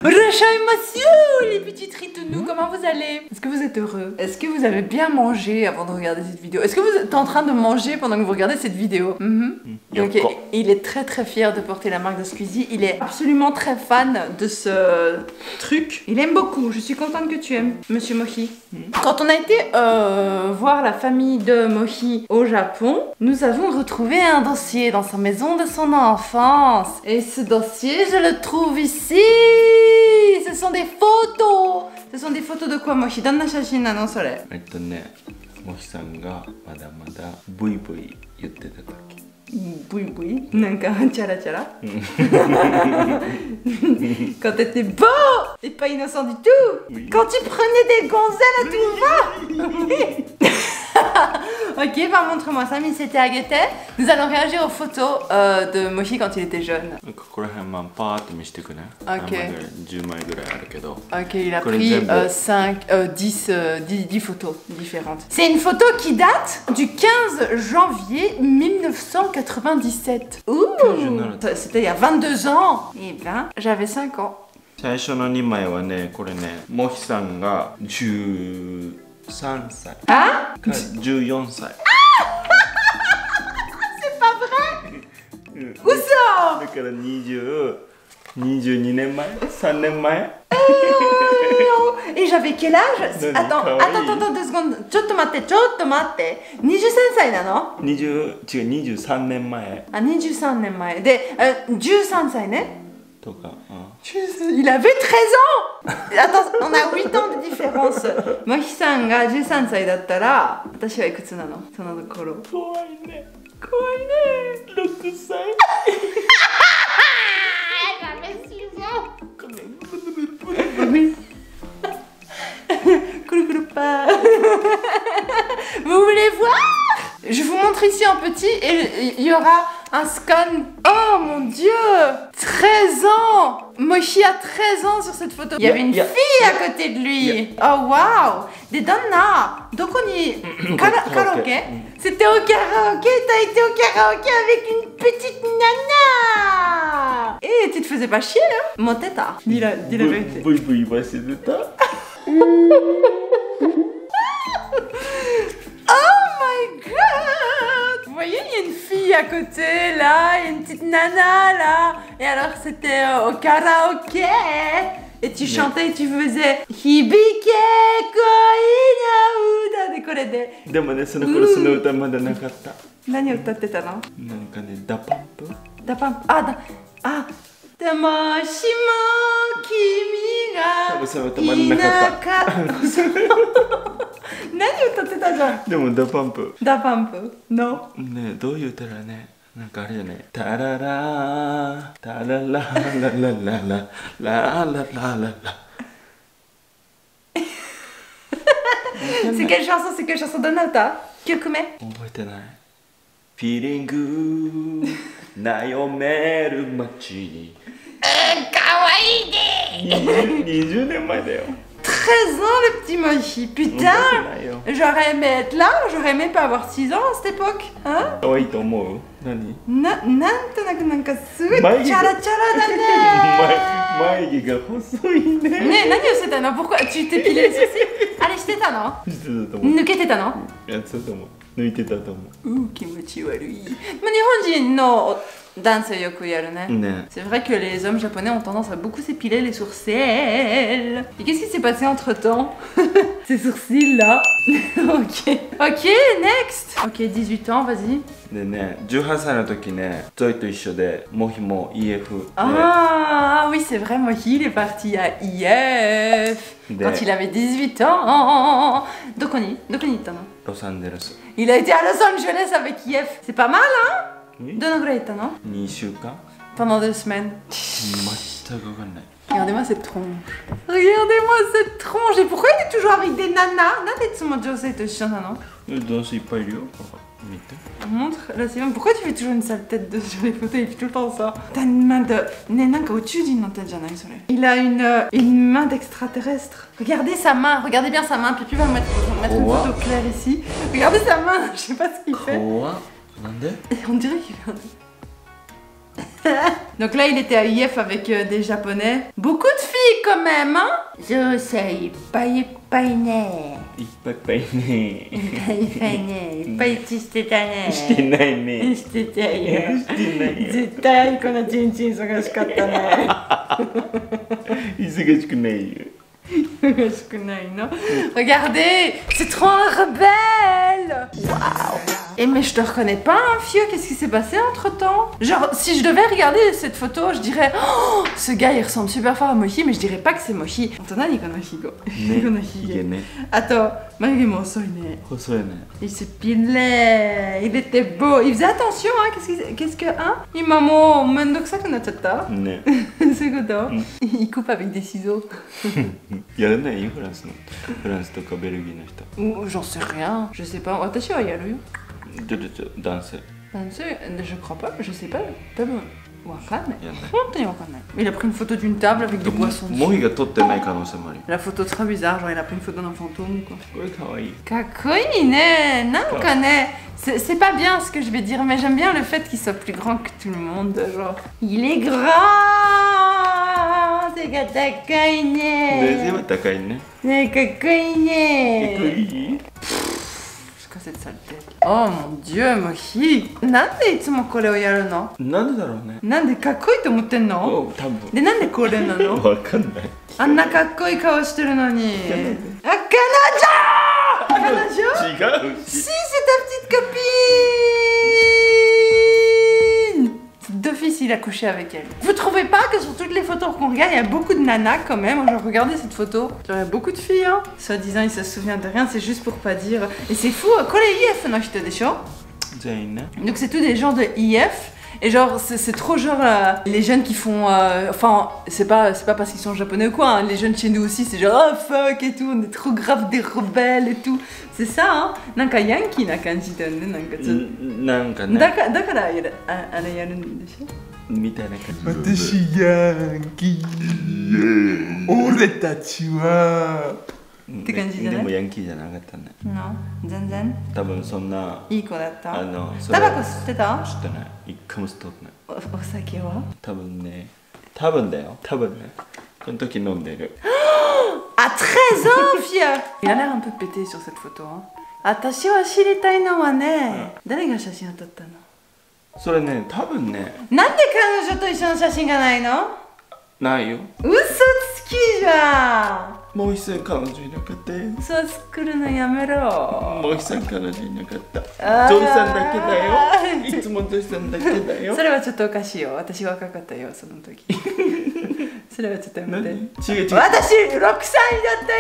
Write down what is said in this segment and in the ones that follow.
Monsieur, les petits tritous, comment vous allez? Est-ce que vous êtes heureux? Est-ce que vous avez bien mangé avant de regarder cette vidéo? Est-ce que vous êtes en train de manger pendant que vous regardez cette vidéo? Donc, il est très très fier de porter la marque de Squeezie. Il est absolument très fan de ce truc. Il aime beaucoup. Je suis contente que tu aimes, Monsieur Mochi. Quand on a été voir la famille de Mochi au Japon, nous avons retrouvé un dossier dans sa maison de son enfance. Et ce dossier, je le trouve ici. Ce sont des photos. Ce sont des photos de quoi, Mochi? Donna shashin nano sore? Mochi-sanがまだまだブイブイ言ってた時。ブイブイなんかチャラチャラQuand t'étais beau et pas innocent du tout. Quand tu prenais des gonzelles à tout va. Ok, bah montre-moi ça, Misete Agete. Nous allons réagir aux photos de Mochi quand il était jeune. Ok, il a pris 10 photos différentes. C'est une photo qui date du 15 janvier 1997. Ouh, c'était il y a 22 ans. Et ben, j'avais 5 ans. 最初の2枚はね、これね、モヒさんが13歳か14歳。C'est pas vrai? Où ça? だから22年前 3年前 Et j'avais quel âge? Attends, 2 secondes. ちょっと待って。23歳なの？違う、23年前。あ、23年前。で、13歳ね。とか。Il avait 13 ans! Attends, on a 8 ans de différence. Mochi-sanが13歳だったら、私はいくつなの？その頃。怖いね。6歳。J'avais 6 ans. Vous voulez voir? Je vous montre ici en petit et il y aura un scan. Oh mon dieu! 13 ans! Mochi a 13 ans sur cette photo. Il y avait une fille à côté de lui. Oh waouh! Des donna. Donc on y... Karaoké. C'était au karaoké. T'as été au karaoké avec une petite nana. Et tu te faisais pas chier, hein? Moteta. Dis la vérité. Vous voyez, il y a une fille à côté, là, il y a une petite nana, là. Et alors, c'était au karaoké. Et tu chantais et tu faisais Hibike koina uda de korede. でもね、その頃その歌まだなかった。何を歌ってたの？なんかね、ダパンプ。でもしも君が多分その歌まだなかった。何歌ってたじゃん。でもダパンプ。ダパンプのね、どういう歌だね。なんかあれじゃない。タララタララララララララララ。C'est quelle chanson de Nauta? Kyokume? 覚えてない。フィーリング悩める街。かわいいね。20年前だよ。13 ans le petit Mochi, putain! J'aurais aimé être là, j'aurais aimé pas avoir 6 ans à cette époque, hein? 可愛いと思う？何？なんとなくなんかすごいチャラチャラだね。眉毛が細いね。ねえ、何をしてたの？Pourquoi tu t'es pilé les sourcils? あれしてたの？してたと思う。抜けてたの？やってたと思う。抜いてたと思う。気持ち悪い。まあ日本人のdanse yoku yaru ne. C'est vrai que les hommes japonais ont tendance à beaucoup s'épiler les sourcils. Et qu'est-ce qui s'est passé entre temps? Ces sourcils là. Ok, next. Ok, 18 ans, vas-y. でね、18歳の時ね、ゾイと一緒でモヒも EF。Ah oui, c'est vrai, Mochi, il est parti à IF quand il avait 18 ans. Dokoni ittano? Los Angeles. Il a été à Los Angeles avec IF. C'est pas mal, hein? Oui. どのぐらい行ったの？ 2週間 Pendant 2 semaines. 全くわかんない。 Regardez-moi cette tronche. Regardez-moi cette tronche. Et pourquoi il est toujours avec des nanas? Natsumo Josei to ishou nano? 男子いっぱいいるよ。見て。 Montre, là c'est bon. Pourquoi tu fais toujours une sale tête sur les photos? Il fait tout le temps ça. T'as une main de... Nanka au-dessus no tête janai sore. Il a une main d'extraterrestre. Regardez sa main. Regardez bien sa main. Pipi va mettre une photo claire ici. Regardez sa main. Je sais pas ce qu'il fait. On dirait qu'il fait un... Donc là il était à IF avec des japonais. Beaucoup de filles quand même, hein. Je sais,いっぱいいっぱいね。いっぱいいっぱいね。いっぱいいっぱいね。いっぱいしてたね。してないね。してたよ。してないよ。絶対このチンチン忙しかったね。忙しくないよ。Regardez, c'est trop un rebelle. Waouh. Et mais je te reconnais pas, hein, Fieu, qu'est-ce qui s'est passé entre temps? Genre, si je devais regarder cette photo, je dirais, oh, ce gars il ressemble super fort à Mochi, mais je dirais pas que c'est Mochi. Attends, il s'épilait, il était beau, il faisait attention, hein, qu'est-ce que, hein? Maman, c'est quoi? Il coupe avec des ciseaux. やらないよ、フランスとかベルギーの人。J'en sais rien, je sais pas. Watashi wa yaru yo. 男性。男性? Je crois pas, je sais pas. Il a pris une photo d'une table avec des boissons dessus. La photo très bizarre, genre il a pris une photo d'un fantôme ou quoi. Kakoi ne, nanka ne. C'est pas bien ce que je vais dire, mais j'aime bien le fait qu'il soit plus grand que tout le monde. Genre, il est grand. C'est que takai ne. C'est kakoi ne. Cette sale tête. Oh mon dieu, Mochi. Nande itsumo kore o yaru no? Nande daro ne? Nande kakkoi to omotte en no? Tabun. De nande kore nano? Wakannai. Anna kakkoi kao shiteru noni. Ah, Kanojo! Kanojo? Si, c'est ta petite copine! D'office, il a couché avec elle. Vous trouvez pas que sur toutes les photos qu'on regarde, il y a beaucoup de nanas quand même? Genre, regardez cette photo. Il y a beaucoup de filles, hein. Soi-disant, il se souvient de rien, c'est juste pour pas dire. Et c'est fou, kore IF no hito desho? Donc c'est tous des gens de IF. Et genre, c'est trop genre les jeunes qui font. Enfin, c'est pas parce qu'ils sont japonais ou quoi, hein. Les jeunes chez nous aussi, c'est genre oh fuck et tout, on est trop grave des rebelles et tout. C'est ça, hein. Nanka yankee na kanji da ne, nanka tsu. Nanka ne. Dakara ara yaru desho? みたいな感じ。私ヤンキー。俺たちは。って感じじゃない？でもヤンキーじゃなかったね。No、全然。多分そんな。いい子だった。タバコ吸ってた？吸ってない。一回も吸ったことない。お酒は？多分ね。多分だよ。多分ね。この時飲んでる。À 13 ans, Fia! Il a l'air un peu pété sur cette photo, hein. 私は知りたいのはね、誰が写真を撮ったの？それね、多分ね。なんで彼女と一緒の写真がないの？ないよ。嘘つきじゃん。もう一線彼女いなかったよ。嘘作るのやめろ。もう一線彼女いなかった。ゾイさんだけだよ。いつもゾイさんだけだよ。それはちょっとおかしいよ。私若かったよ、その時。それはちょっとやめて。違う。私6歳だったよ。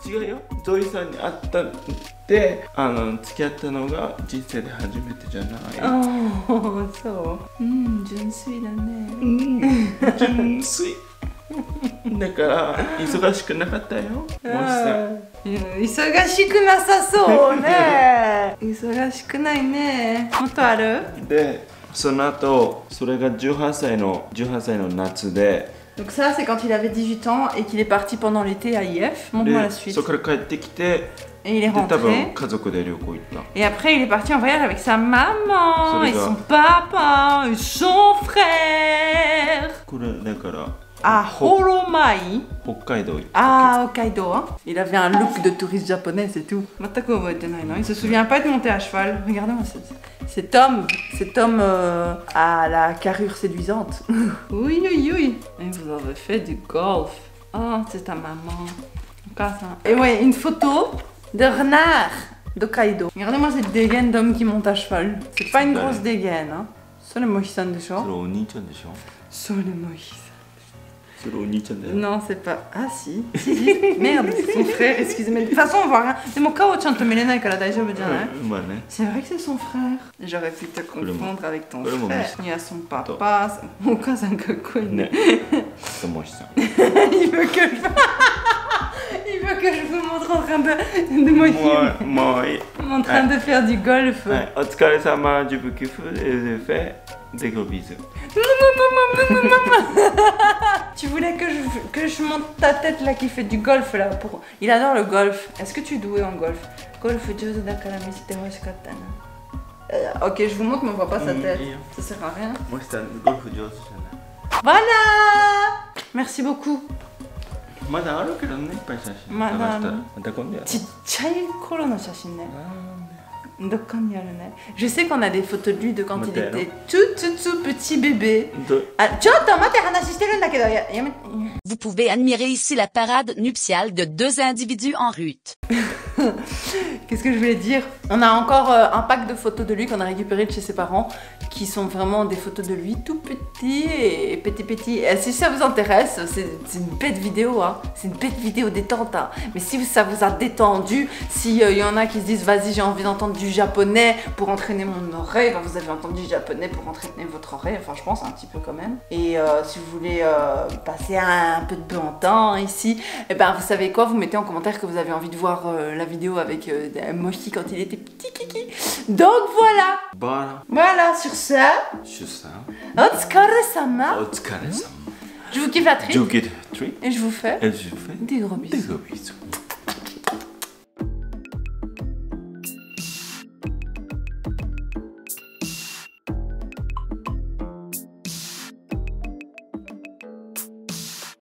違うよ。ゾイさんに会ったって付き合ったのが人生で初めてじゃない。ああ、そう。純粋だね。純粋。だから忙しくなかったよ。もしさ。忙しくなさそうね。忙しくないね。もっとある？で、その後それが18歳の夏で。Donc ça c'est quand il avait 18 ans et qu'il est parti pendant l'été à IF. Montre-moi la suite. Et il est rentré. Et après il est parti en voyage avec sa maman et son papa et son frère. À Horomai. Ah, Hokkaido, hein. Il avait un look de touriste japonais, c'est tout. Il se souvient pas de monter à cheval. Regardez-moi cet homme à la carrure séduisante. Oui. Et vous avez fait du golf. Oh, c'est ta maman. Et ouais, une photo de renard d'Hokkaido. Regardez-moi cette dégaine d'homme qui monte à cheval. C'est pas une grosse dégaine, hein. C'est le Mochi-san de show. C'est le Mochi-san. Non, c'est pas. Ah si. Merde, c'est son frère, excusez-moi. De toute façon, on voit rien. C'est mon kao chanto milena kara daijoubu janai? C'est vrai que c'est son frère. J'aurais pu te confondre avec ton frère. Il y a son papa. Mon cousin kakoi. Il veut que je vous montre en train de en train de faire du golf. Otsukaresama, je vous kiffe et je fais des gros bisous. Tu voulais que je monte ta tête là qui fait du golf là pour... Il adore le golf. Est-ce que tu es doué en golf? Golf jouzu dakara misite hoshikatta na. Ok, je vous montre mais on voit pas sa tête. Ça sert à rien. Moi c'est un golf jouzu. Voilà. Merci beaucoup. まだあるけどね、いっぱい写真。まだある。また今度やろう。ちっちゃい頃の写真ね。どっかにあるね。Je sais qu'on a des photos de lui de quand il était tout petit bébé. あ、ちょっと待って話してるんだけど、やめ。Vous pouvez admirer ici la parade nuptiale de deux individus en rut. Qu'est-ce que je voulais dire? On a encore un pack de photos de lui qu'on a récupéré de chez ses parents, qui sont vraiment des photos de lui tout petit et petit. Et si ça vous intéresse, c'est une bête vidéo, hein. C'est une bête vidéo détente, hein. Mais si ça vous a détendu, s'il y en a qui se disent vas-y j'ai envie d'entendre du japonais pour entraîner mon oreille, ben, vous avez entendu du japonais pour entraîner votre oreille, enfin je pense un petit peu quand même. Et si vous voulez passer un peu de bon temps ici, et ben vous savez quoi, vous mettez en commentaire que vous avez envie de voir la vidéo avec Moshi quand il était petit kiki. Donc voilà. Voilà sur ça. Otsukaresama. Je vous kiffe la trip. Et je vous fais des gros bisous.